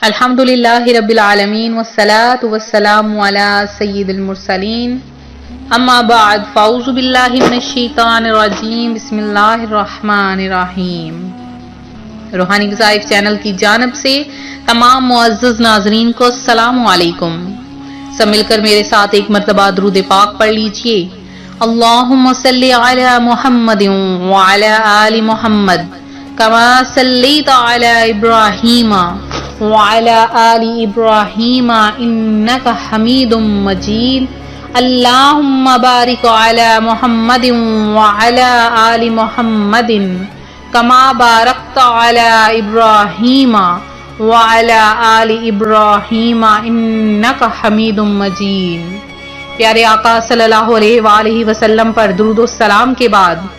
الحمدللہ رب العالمین والصلاة والسلام علی سید المرسلین اما بعد فاعوذ باللہ من الشیطان الرجیم بسم اللہ الرحمن الرحیم۔ روحانی وظائف چینل کی جانب سے تمام معزز ناظرین کو السلام علیکم۔ سب مل کر میرے ساتھ ایک مرتبہ درود پاک پڑھ لیجئے۔ اللہم صلی علی محمد وعلی آل محمد کما صلیت علی ابراہیم وعلی آل ابراہیم انک حمید مجید۔ اللہم بارک علی محمد وعلی آل محمد کما بارکت علی ابراہیم وعلی آل ابراہیم انک حمید مجید۔ پیارے آقا صلی اللہ علیہ وآلہ وسلم پر درود و سلام کے بعد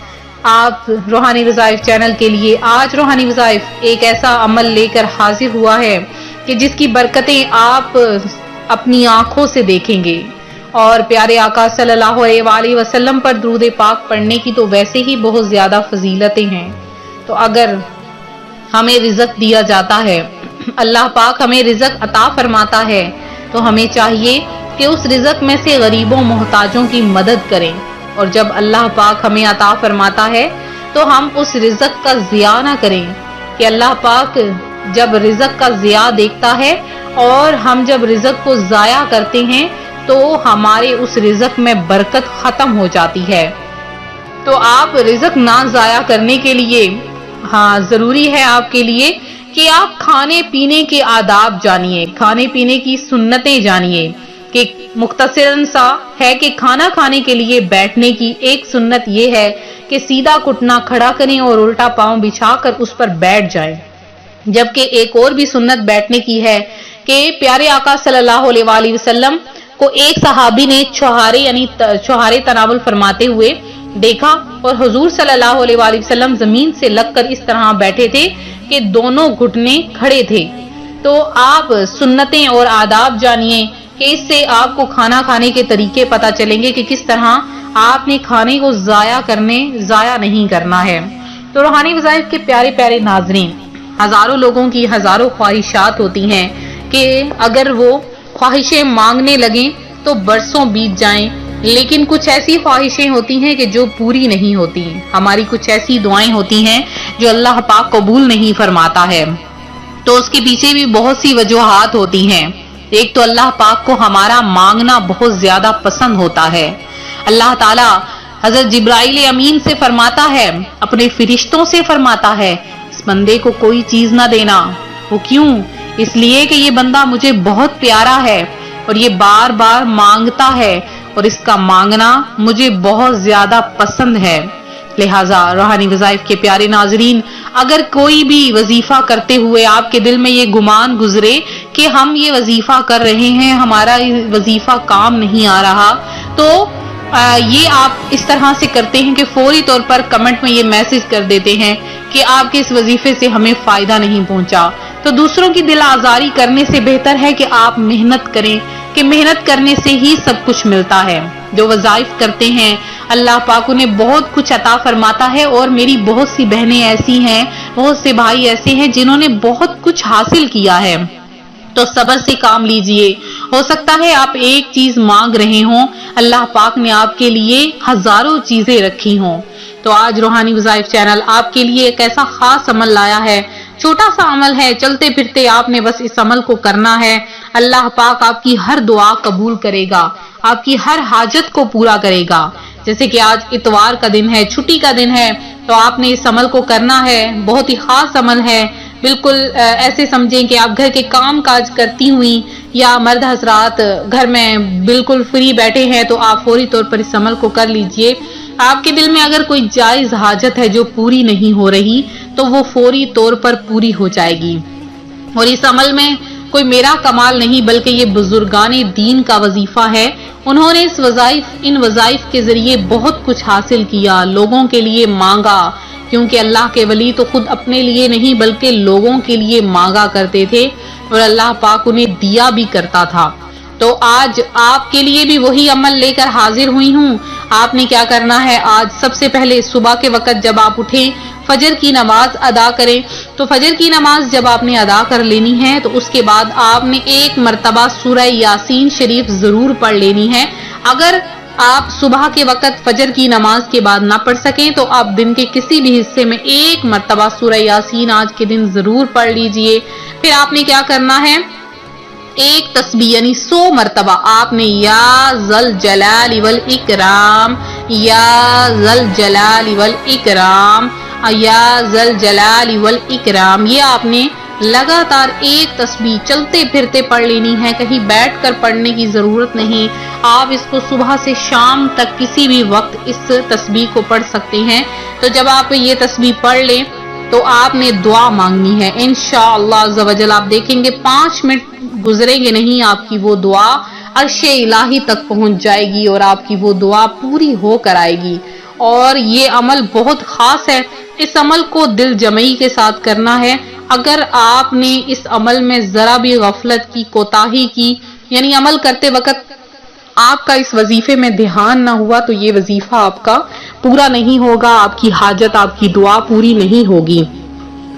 آپ روحانی وظائف چینل کے لیے آج روحانی وظائف ایک ایسا عمل لے کر حاضر ہوا ہے کہ جس کی برکتیں آپ اپنی آنکھوں سے دیکھیں گے۔ اور پیارے آقا صلی اللہ علیہ وآلہ وسلم پر درود پاک پڑھنے کی تو ویسے ہی بہت زیادہ فضیلتیں ہیں، تو اگر ہمیں رزق دیا جاتا ہے، اللہ پاک ہمیں رزق عطا فرماتا ہے، تو ہمیں چاہیے کہ اس رزق میں سے غریبوں محتاجوں کی مدد کریں۔ اور جب اللہ پاک ہمیں عطا فرماتا ہے تو ہم اس رزق کا ضیاع نہ کریں، کہ اللہ پاک جب رزق کا ضیاع دیکھتا ہے اور ہم جب رزق کو ضائع کرتے ہیں تو ہمارے اس رزق میں برکت ختم ہو جاتی ہے۔ تو آپ رزق نہ ضائع کرنے کے لیے ضروری ہے آپ کے لیے کہ آپ کھانے پینے کے آداب جانیے، کھانے پینے کی سنتیں جانیے، کہ مختصراً سا ہے کہ کھانا کھانے کے لیے بیٹھنے کی ایک سنت یہ ہے کہ سیدھا گھٹنا کھڑا کریں اور الٹا پاؤں بچھا کر اس پر بیٹھ جائیں۔ جبکہ ایک اور بھی سنت بیٹھنے کی ہے کہ پیارے آقا صلی اللہ علیہ وآلہ وسلم کو ایک صحابی نے چھہارے تناول فرماتے ہوئے دیکھا، اور حضور صلی اللہ علیہ وآلہ وسلم زمین سے لگ کر اس طرح بیٹھے تھے کہ دونوں گھٹنے کھڑے تھے۔ تو آپ سنتیں اور آداب جانیے کہ اس سے آپ کو کھانا کھانے کے طریقے پتہ چلیں گے کہ کس طرح آپ نے کھانے کو ضائع نہیں کرنا ہے۔ تو روحانی وظائف کے پیارے پیارے ناظرین، ہزاروں لوگوں کی ہزاروں خواہشات ہوتی ہیں کہ اگر وہ خواہشیں مانگنے لگیں تو برسوں بیت جائیں، لیکن کچھ ایسی خواہشیں ہوتی ہیں کہ جو پوری نہیں ہوتی۔ ہماری کچھ ایسی دعائیں ہوتی ہیں جو اللہ پاک قبول نہیں فرماتا ہے، تو اس کے پیچھے بھی بہت سی وجوہات ہوتی ہیں۔ ایک تو اللہ پاک کو ہمارا مانگنا بہت زیادہ پسند ہوتا ہے۔ اللہ تعالیٰ حضرت جبرائیل امین سے فرماتا ہے، اپنے فرشتوں سے فرماتا ہے، اس بندے کو کوئی چیز نہ دینا۔ وہ کیوں؟ اس لیے کہ یہ بندہ مجھے بہت پیارا ہے اور یہ بار بار مانگتا ہے اور اس کا مانگنا مجھے بہت زیادہ پسند ہے۔ لہٰذا روحانی وظائف کے پیارے ناظرین، اگر کوئی بھی وظیفہ کرتے ہوئے آپ کے دل میں یہ گمان گزرے کہ ہم یہ وظیفہ کر رہے ہیں، ہمارا یہ وظیفہ کام نہیں آ رہا، تو یہ آپ اس طرح سے کرتے ہیں کہ فوری طور پر کمنٹ میں یہ میسج کر دیتے ہیں کہ آپ کے اس وظیفے سے ہمیں فائدہ نہیں پہنچا۔ تو دوسروں کی دل آزاری کرنے سے بہتر ہے کہ آپ محنت کریں، کہ محنت کرنے سے ہی سب کچھ ملتا ہے۔ جو وظائف کرتے ہیں اللہ پاک انہیں بہت کچھ عطا فرماتا ہے، اور میری بہت سی بہنیں ایسی ہیں، بہت سے بھائی ایسے ہیں جنہوں نے بہت کچھ حاصل کیا ہے۔ تو صبر سے کام لیجئے۔ ہو سکتا ہے آپ ایک چیز مانگ رہے ہوں، اللہ پاک نے آپ کے لیے ہزاروں چیزیں رکھی ہوں۔ تو آج روحانی وظائف چینل آپ کے لیے ایک ایسا خاص عمل لایا ہے، چھوٹا سا عمل ہے، چلتے پھرتے آپ نے بس اس عمل کو کرنا ہے۔ اللہ پاک آپ کی ہر دعا قبول کرے گا، آپ کی ہر حاجت کو پورا کرے گا۔ جیسے کہ آج اتوار کا دن ہے، چھٹی کا دن ہے، تو آپ نے اس عمل کو کرنا ہے، بہت ہی خاص عمل ہے۔ بالکل ایسے سمجھیں کہ آپ گھر کے کام کاج کرتی ہوئی یا مرد حضرات گھر میں بالکل فری بیٹھے ہیں، تو آپ فوری طور پر اس عمل کو کر لیجئے۔ آپ کے دل میں اگر کوئی جائز حاجت ہے جو پوری نہیں ہو رہی، تو وہ فوری طور پر پوری ہو جائے گی۔ اور اس عمل میں کوئی میرا کمال نہیں، بلکہ یہ بزرگان دین کا وظیفہ ہے۔ انہوں نے ان وظائف کے ذریعے بہت کچھ حاصل کیا، لوگوں کے لیے مانگا، کیونکہ اللہ کے ولی تو خود اپنے لیے نہیں بلکہ لوگوں کے لیے مانگا کرتے تھے، اور اللہ پاک انہیں دیا بھی کرتا تھا۔ تو آج آپ کے لیے بھی وہی عمل لے کر حاضر ہوئی ہوں۔ آپ نے کیا کرنا ہے، آج سب سے پہلے صبح کے وقت جب آپ اٹھیں فجر کی نماز ادا کریں۔ تو فجر کی نماز جب آپ نے ادا کر لینی ہے تو اس کے بعد آپ نے ایک مرتبہ سورہ یاسین شریف ضرور پڑھ لینی ہے۔ اگر آپ صبح کے وقت فجر کی نماز کے بعد نہ پڑھ سکیں تو آپ دن کے کسی بھی حصے میں ایک مرتبہ سورہ یاسین آج کے دن ضرور پڑھ لیجئے۔ پھر آپ نے کیا کرنا ہے، ایک تسبیح یعنی 100 مرتبہ آپ نے یا ذل جلال والاکرام، یا ذل جلال والاکرام، یا ذل جلال والاکرام، یہ آپ نے لگاتار ایک تسبیح چلتے پھرتے پڑھ لینی ہے، کہیں بیٹھ کر پڑھنے کی ضرورت نہیں۔ آپ اس کو صبح سے شام تک کسی بھی وقت اس تسبیح کو پڑھ سکتے ہیں۔ تو جب آپ یہ تسبیح پڑھ لیں تو آپ نے دعا مانگنی ہے، انشاءاللہ عز و جل آپ دیکھیں گے 5 منٹ گزریں گے نہیں، آپ کی وہ دعا عرش الہی تک پہنچ جائے گی اور آپ کی وہ دعا پوری ہو کر آئے گی۔ اور یہ عمل بہت خاص ہے، اس عمل کو دل جمعی کے ساتھ کرنا ہے۔ اگر آپ نے اس عمل میں ذرا بھی غفلت کی، کوتاہی کی، یعنی عمل کرتے وقت آپ کا اس وظیفے میں دھیان نہ ہوا تو یہ وظیفہ آپ کا پورا نہیں ہوگا، آپ کی حاجت، آپ کی دعا پوری نہیں ہوگی۔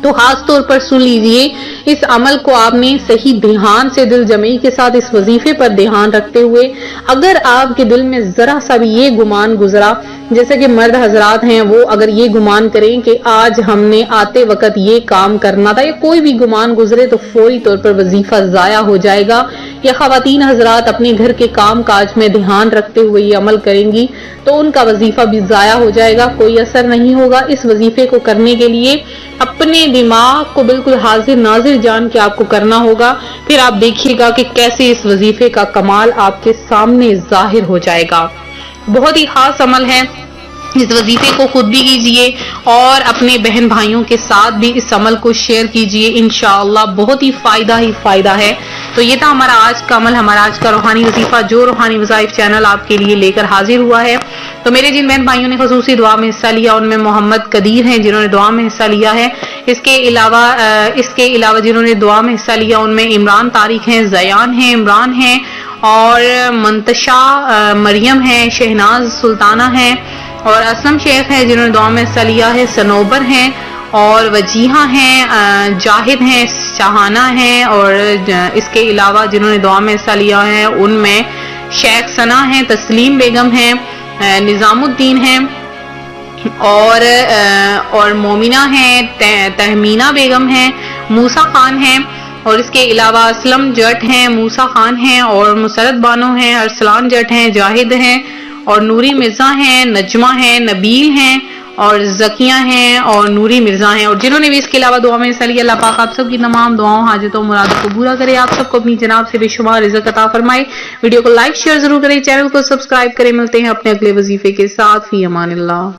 تو خاص طور پر سن لیجئے، اس عمل کو آپ نے صحیح دھیان سے دل جمعی کے ساتھ اس وظیفے پر دھیان رکھتے ہوئے، اگر آپ کے دل میں ذرا سا بھی یہ گمان گزرا، جیسے کہ مرد حضرات ہیں وہ اگر یہ گمان کریں کہ آج ہم نے آتے وقت یہ کام کرنا تھا، یا کوئی بھی گمان گزرے تو فوری طور پر وظیفہ ضائع ہو جائے گا، یا خواتین حضرات اپنے گھر کے کام کاج میں دھیان رکھتے ہوئے یہ عمل کریں گی تو ان کا وظیفہ بھی ضائع ہو جائے گا، کوئی اثر نہیں ہوگا۔ اس وظیفے کو کرنے کے لیے اپنے دماغ کو بالکل حاضر ناظر جان کے آپ کو کرنا ہوگا، پھر آپ دیکھیے گا کہ کیسے اس وظیفے کا کمال آپ کے سامنے ظاہر ہو جائے گا۔ بہت ہی خاص عمل ہے، اس وظیفے کو خود بھی کیجئے اور اپنے بہن بھائیوں کے ساتھ بھی اس عمل کو شیئر کیجئے، انشاءاللہ بہت ہی فائدہ ہے۔ تو یہ تھا ہمارا آج کا عمل، ہمارا آج کا روحانی وظیفہ جو روحانی وظائف چینل آپ کے لیے لے کر حاضر ہوا ہے۔ تو میرے جن بہن بھائیوں نے خصوصی دعا میں حصہ لیا ان میں محمد قدیر ہیں جنہوں نے دعا میں حصہ لیا ہے، اس کے علاوہ جنہوں نے دعا میں حصہ لیا ان میں عمران طارق ہیں، زیان ہیں، عمران ہیں، اور منتشا مریم ہیں، شہناز سلطانہ ہیں، اور اسلم شیخ ہیں جنہوں نے دعا میں حصہ لیا ہے، سنوبر ہیں، اور وجیحہ ہیں، جاہد ہیں، شاہانہ ہیں، اور اس کے علاوہ جنہوں نے دعا میں حصہ لیا ہے ان میں شیخ ثنا ہیں، تسلیم بیگم ہیں، نظام الدین ہیں، اور مومنہ ہیں، تہمینہ بیگم ہیں، موسیٰ خان ہیں، اور اس کے علاوہ اسلم جٹ ہیں، موسیٰ خان ہیں، اور مسرت بانو ہیں، ارسلان جٹ ہیں، جاہد ہیں، اور نوری مرزا ہیں، نجمہ ہیں، نبیل ہیں، اور زکیہ ہیں، اور نوری مرزا ہیں، اور جنہوں نے بھی اس کے علاوہ دعا میں حصہ لیا، اللہ پاک آپ سب کی تمام دعاؤں، حاجتوں، مرادوں کو پورا کرے، آپ سب کو اپنی جناب سے بے شمار رزق عطا فرمائے۔ ویڈیو کو لائک شیئر ضرور کریں، چینل کو سبسکرائب کریں۔ ملتے ہیں اپنے اگلے وظیفے کے ساتھ، فی امان اللہ۔